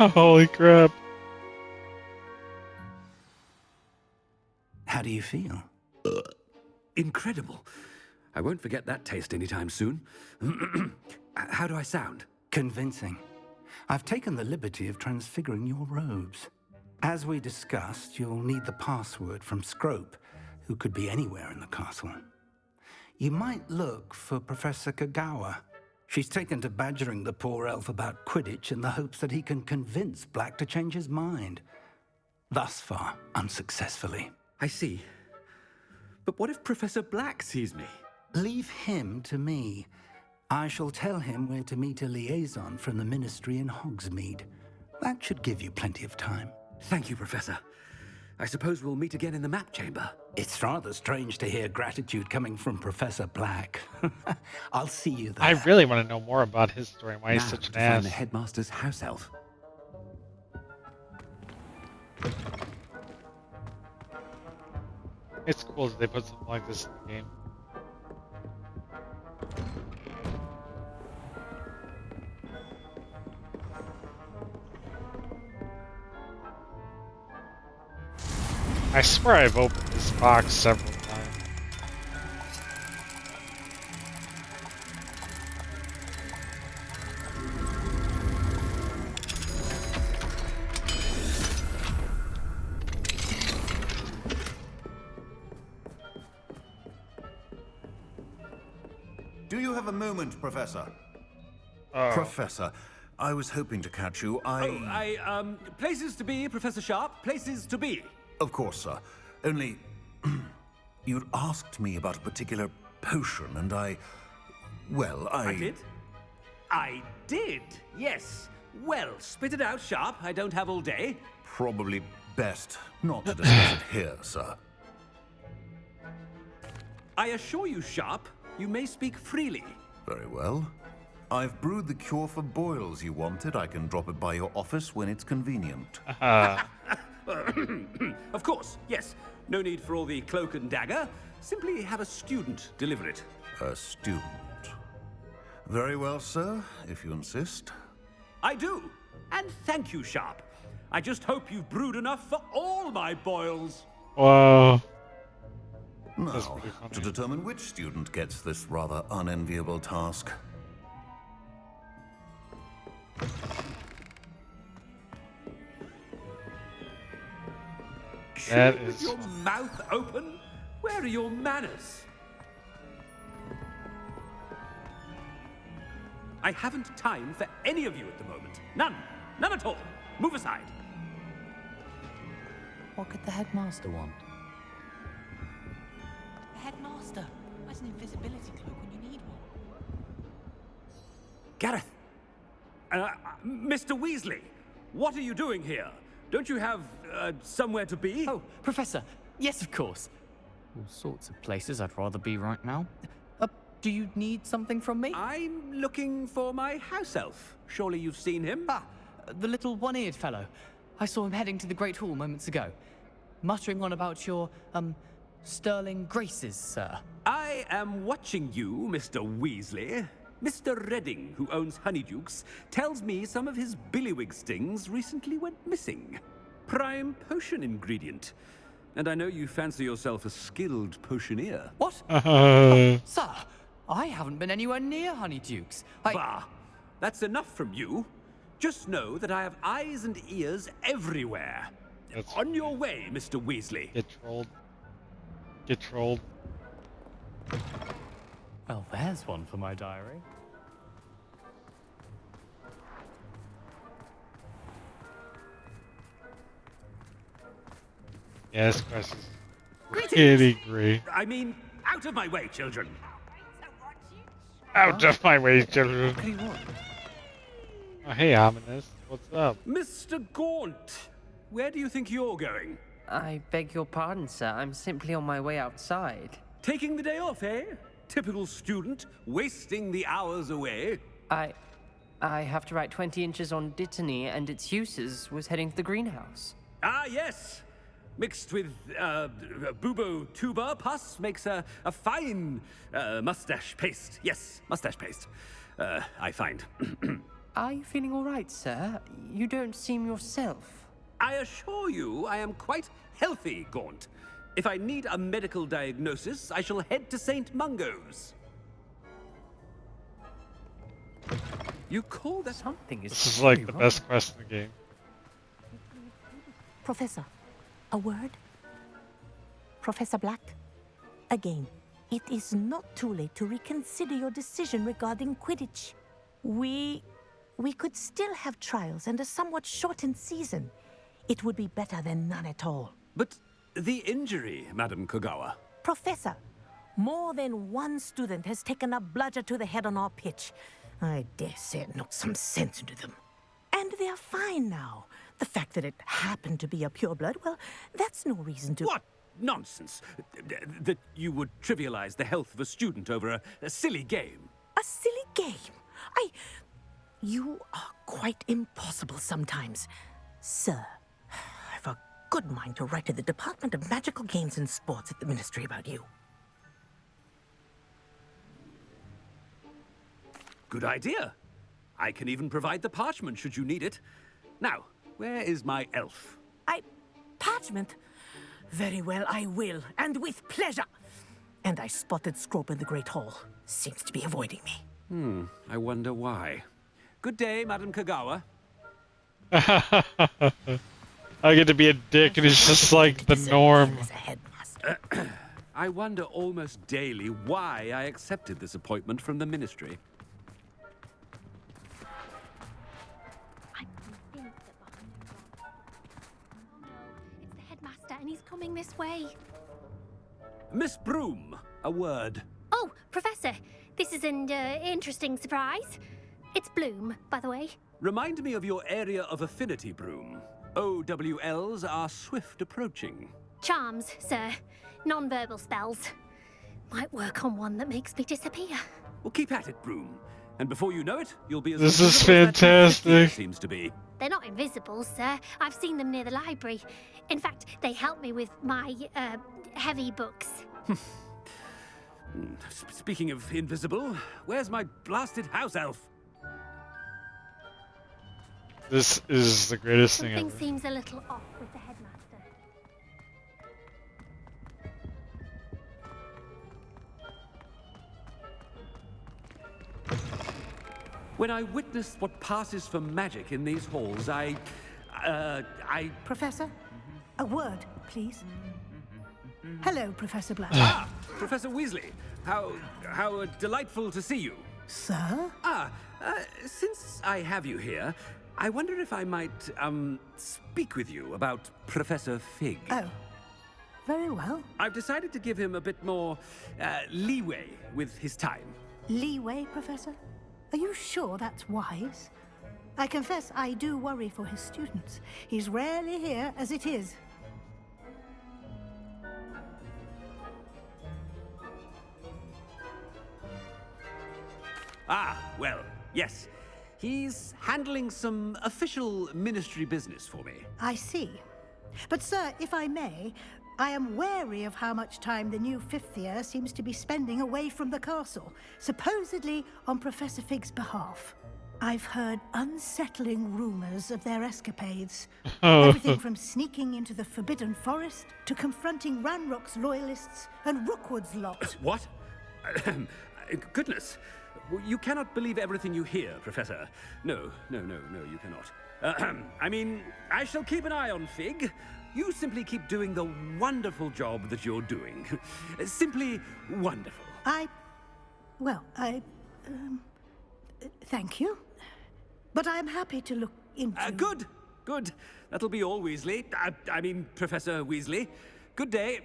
Holy crap. How do you feel? Incredible. I won't forget that taste anytime soon. How do I sound? Convincing. I've taken the liberty of transfiguring your robes. As we discussed, you'll need the password from Scrope, who could be anywhere in the castle. You might look for Professor Kagawa. She's taken to badgering the poor elf about Quidditch in the hopes that he can convince Black to change his mind. Thus far, unsuccessfully. I see. But what if Professor Black sees me? Leave him to me. I shall tell him where to meet a liaison from the Ministry in Hogsmeade. That should give you plenty of time. Thank you, Professor. I suppose we'll meet again in the map chamber. It's rather strange to hear gratitude coming from Professor Black. I'll see you there. I really want to know more about his story and why he's Now such an to find ass. the headmaster's house elf. It's cool that they put something like this in the game. I swear I've opened this box several times. Do you have a moment, Professor? Oh. Professor, I was hoping to catch you. Places to be, Professor Sharp. Places to be. Of course, sir. Only, you'd asked me about a particular potion, and I I did, yes. Well, spit it out, Sharp. I don't have all day. Probably best not to discuss it here, sir. I assure you, Sharp, you may speak freely. Very well. I've brewed the cure for boils you wanted. I can drop it by your office when it's convenient. Of course, yes. No need for all the cloak and dagger. Simply have a student deliver it. A student. Very well, sir, if you insist. I do. And thank you, Sharp. I just hope you've brewed enough for all my boils. Whoa. Now, pretty funny. to determine which student gets this rather unenviable task. That Chew with is your mouth open? Where are your manners? I haven't time for any of you at the moment. None. None at all. Move aside. What could the headmaster want? Headmaster, where's an invisibility cloak when you need one? Gareth. Mr. Weasley, what are you doing here? Don't you have somewhere to be? Oh, Professor. Yes, of course. All sorts of places I'd rather be right now. Do you need something from me? I'm looking for my house elf. Surely you've seen him? Ah, the little one-eared fellow. I saw him heading to the Great Hall moments ago, muttering on about your, sterling graces, sir. I am watching you, Mr. Weasley. Mr. Redding, who owns Honeydukes, tells me some of his billywig stings recently went missing. Prime potion ingredient. And I know you fancy yourself a skilled potioneer. What? Sir, I haven't been anywhere near Honeydukes. Bah! That's enough from you. Just know that I have eyes and ears everywhere. That's On your way, Mr. Weasley. Get trolled. Get trolled. Well, there's one for my diary. Yeah, this quest is pretty great. I mean, out of my way, children. Out of my way, children. What do you want? Oh, hey, Ominous. What's up? Mr. Gaunt, where do you think you're going? I beg your pardon, sir. I'm simply on my way outside. Taking the day off, eh? Typical student, wasting the hours away. I have to write 20 inches on Dittany and its uses. Was heading to the greenhouse. Ah, yes. Mixed with bubo tuber pus makes a fine mustache paste. Yes, mustache paste. I find. Are you feeling all right, sir? You don't seem yourself. I assure you I am quite healthy, Gaunt. If I need a medical diagnosis, I shall head to St. Mungo's. You call that... Something is This is like really the wrong. best quest in the game. Professor, a word? Professor Black? Again, it is not too late to reconsider your decision regarding Quidditch. We could still have trials and a somewhat shortened season. It would be better than none at all. But the injury, Madam Kogawa. Professor, more than one student has taken a bludger to the head on our pitch. I dare say it knocked some sense into them. And they're fine now. The fact that it happened to be a pureblood, well, that's no reason to... What nonsense! That you would trivialize the health of a student over a silly game. A silly game? You are quite impossible sometimes. Sir, I've a good mind to write to the Department of Magical Games and Sports at the Ministry about you. Good idea. I can even provide the parchment should you need it. Now, where is my elf? Parchment? Very well, I will, and with pleasure. And I spotted Scrope in the Great Hall. Seems to be avoiding me. I wonder why. Good day, Madam Kogawa. I get to be a dick, and it's just like the norm. As a headmaster. I wonder almost daily why I accepted this appointment from the Ministry. It's the headmaster, and he's coming this way. Miss Broom, a word. Oh, Professor, this is an interesting surprise. It's Bloom, by the way. Remind me of your area of affinity, Broom. OWLs are swift approaching. Charms, sir. Non-verbal spells. Might work on one that makes me disappear. Well, keep at it, Broom. And before you know it, you'll be as This is invisible as that fantastic. 50 seems to be. They're not invisible, sir. I've seen them near the library. In fact, they help me with my, heavy books. Speaking of invisible, where's my blasted house elf? This is the greatest thing Something ever. seems a little off with the headmaster. When I witness what passes for magic in these halls, I... Professor, a word, please. Hello, Professor Black. Ah! Professor Weasley! How delightful to see you. Sir? Since I have you here, I wonder if I might, speak with you about Professor Fig. Oh, very well. I've decided to give him a bit more, leeway with his time. Leeway, Professor? Are you sure that's wise? I confess I do worry for his students. He's rarely here as it is. Ah, well, yes. He's handling some official ministry business for me. I see. But, sir, if I may, I am wary of how much time the new fifth year seems to be spending away from the castle, supposedly on Professor Fig's behalf. I've heard unsettling rumors of their escapades. Everything from sneaking into the Forbidden Forest to confronting Ranrock's loyalists and Rookwood's lot. What? Goodness. You cannot believe everything you hear, Professor. No, you cannot. I mean, I shall keep an eye on Fig. You simply keep doing the wonderful job that you're doing. Simply wonderful. Thank you. But I'm happy to look into... Good. That'll be all, Weasley. I mean, Professor Weasley. Good day.